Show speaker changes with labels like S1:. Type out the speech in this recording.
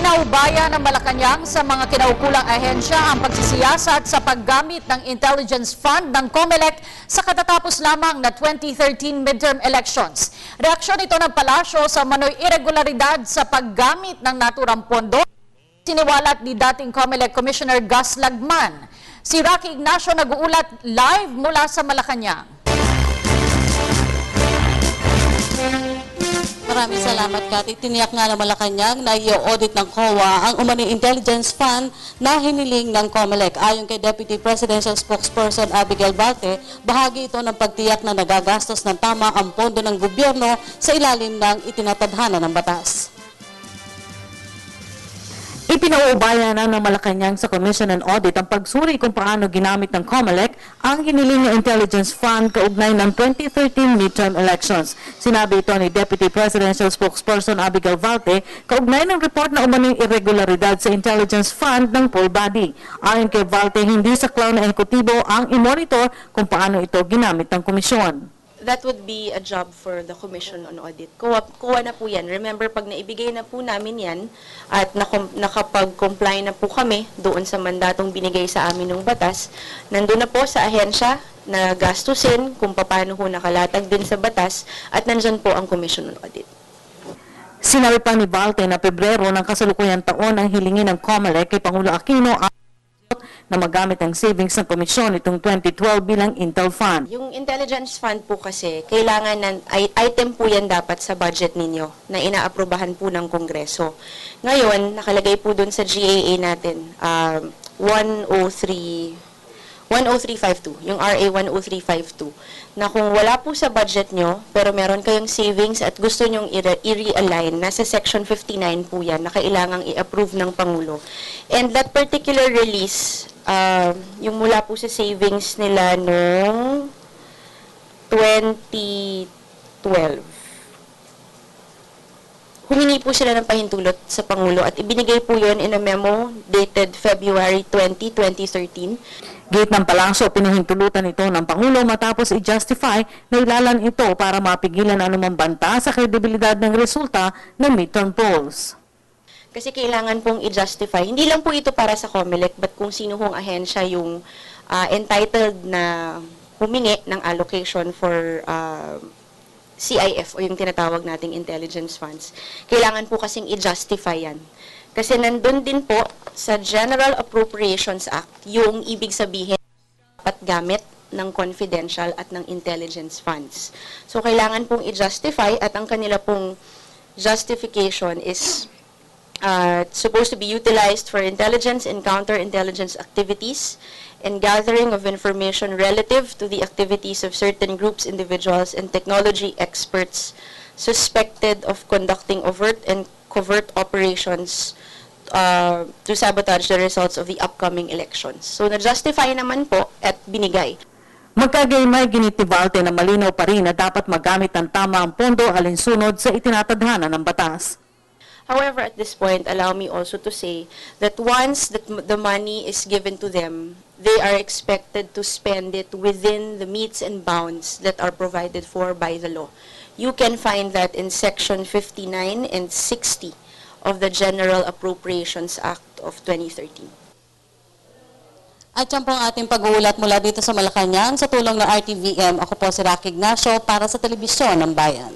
S1: Ipinaubaya ng Malacanang sa mga kinaukulang ahensya ang pagsisiyasat sa paggamit ng Intelligence Fund ng COMELEC sa katatapos lamang na 2013 midterm elections. Reaksyon ito ng palasyo sa manoy irregularidad sa paggamit ng naturang pondo, siniwalat ni dating COMELEC Commissioner Gus Lagman. Si Rocky Ignacio nag-uulat live mula sa Malacanang.
S2: Maraming salamat, Kat. Tiniyak nga ng Malacanang na i-audit ng COA ang umano'y intelligence fund na hiniling ng COMELEC. Ayon kay Deputy Presidential Spokesperson Abigail Balte, bahagi ito ng pagtiyak na nagagastos ng tama ang pondo ng gobyerno sa ilalim ng itinatadhana ng batas. Ipinauubaya na ng Malacanang sa Commission on Audit ang pagsuri kung paano ginamit ng COMELEC ang hiniling na Intelligence Fund kaugnay ng 2013 midterm elections. Sinabi ito ni Deputy Presidential Spokesperson Abigail Balte kaugnay ng report na umano'y irregularidad sa Intelligence Fund ng full body. Ayon kay Balte, hindi saklaw na ehekutibo ang i-monitor kung paano ito ginamit ng komisyon.
S3: That would be a job for the Commission on Audit. Kuha na po yan. Remember, pag naibigay na po namin yan at nakapag-comply na po kami doon sa mandatong binigay sa amin ng batas, nandun na po sa ahensya na gastusin kung paano po nakalatag din sa batas at nandyan po ang Commission on Audit.
S2: Sinabi pa ni Balte na Pebrero ng kasalukuyang taon ang hilingin ng COMELEC kay Pangulo Aquino na magamit ang savings ng komisyon itong 2012 bilang Intel Fund.
S3: Yung Intelligence Fund po kasi, kailangan item po yan dapat sa budget ninyo na inaaprobahan po ng Kongreso. Ngayon, nakalagay po dun sa GAA natin, 10352, yung RA 10352, na kung wala po sa budget nyo, pero meron kayong savings at gusto nyong i-realign, nasa Section 59 po yan, na kailangang i-approve ng Pangulo. And that particular release, yung mula po sa savings nila noong 2012, humingi po sila ng pahintulot sa Pangulo at ibinigay po yun in a memo dated February 20, 2013.
S2: Gate ng Palasyo, pinahintulutan ito ng Pangulo matapos i-justify na ilalan ito para mapigilan anumang banta sa kredibilidad ng resulta ng midterm polls.
S3: Kasi kailangan pong i-justify. Hindi lang po ito para sa COMELEC, but kung sino hong ahensya yung entitled na humingi ng allocation for CIF o yung tinatawag nating intelligence funds. Kailangan po kasing i-justify yan. Kasi nandun din po sa General Appropriations Act yung ibig sabihin dapat gamit ng confidential at ng intelligence funds. So kailangan pong i-justify at ang kanila pong justification is supposed to be utilized for intelligence and counterintelligence activities and gathering of information relative to the activities of certain groups, individuals, and technology experts suspected of conducting overt and covert operations to sabotage the results of the upcoming elections. So, na-justify naman po at binigay.
S2: Magkagaymay ginitibalte na malinaw pa rin na dapat magamit ang tama ang pondo alinsunod sa itinatadhana ng batas.
S3: However, at this point, allow me also to say that once the money is given to them, they are expected to spend it within the metes and bounds that are provided for by the law. You can find that in Section 59 and 60 of the General Appropriations Act of 2013.
S2: At yan po ang ating pag-uulat mula dito sa Malacanang sa tulong ng RTVM. Ako po si Rocky Ignacio para sa Telebisyon ng Bayan.